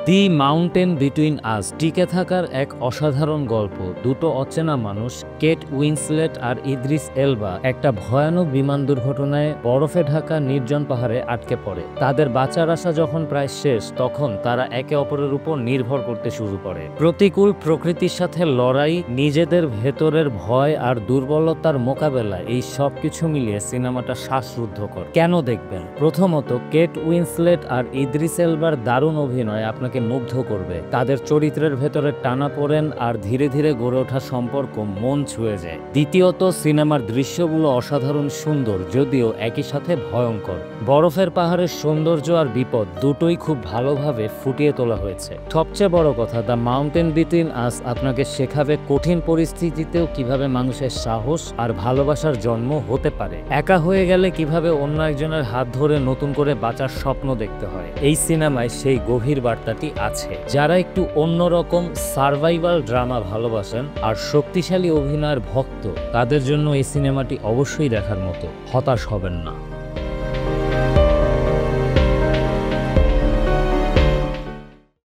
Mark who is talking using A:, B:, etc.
A: দি mountain between us টিকে থাকার এক অসাধারণ গল্প। দুটো অচেনা মানুষ, কেট উইন্সলেট আর ইদ্রিস এলবা, একটা ভয়ানক বিমান দুর্ঘটনায় বরফে ঢাকা নির্জন পাহাড়ে আটকে পড়ে। তাদের বাঁচার আশা যখন প্রায় শেষ, তখন তারা একে অপরের উপর নির্ভর করতে শুরু করে। প্রতিকূল প্রকৃতির সাথে লড়াই, নিজেদের ভেতরের ভয় আর দুর্বলতার মোকাবেলায়, এই সব কিছু মিলিয়ে সিনেমাটা শ্বাসরুদ্ধকর। কেন দেখবেন? প্রথমত, কেট উইন্সলেট আর ইদ্রিস এলবার দারুণ অভিনয় আপনাকে মুগ্ধ করবে। তাদের চরিত্রের ভেতরে টানাপোড়েন আর ধীরে ধীরে গড়ে ওঠা সম্পর্ক মন ছুঁয়ে যায়। দ্বিতীয়ত, সিনেমার দৃশ্যগুলো অসাধারণ সুন্দর, যদিও একই সাথে ভয়ঙ্কর। বরফের পাহাড়ের সৌন্দর্য আর বিপদ দুটোই খুব ভালোভাবে ফুটিয়ে তোলা হয়েছে। সবচেয়ে বড় কথা, দ্য মাউন্টেন বিটুইন আস আপনাকে শেখাবে কঠিন পরিস্থিতিতেও কিভাবে মানুষের সাহস আর ভালোবাসার জন্ম হতে পারে। একা হয়ে গেলে কিভাবে অন্য একজনের হাত ধরে নতুন করে বাঁচার স্বপ্ন দেখতে হয়। এই সিনেমায় সেই গভীর বার্তাটি আছে। যারা একটু অন্যরকম সার্ভাইভাল ড্রামা ভালোবাসেন আর শক্তিশালী অভিনয়ের ভক্ত, তাদের জন্য এই সিনেমাটি অবশ্যই দেখার মতো। হতাশ হবেন না।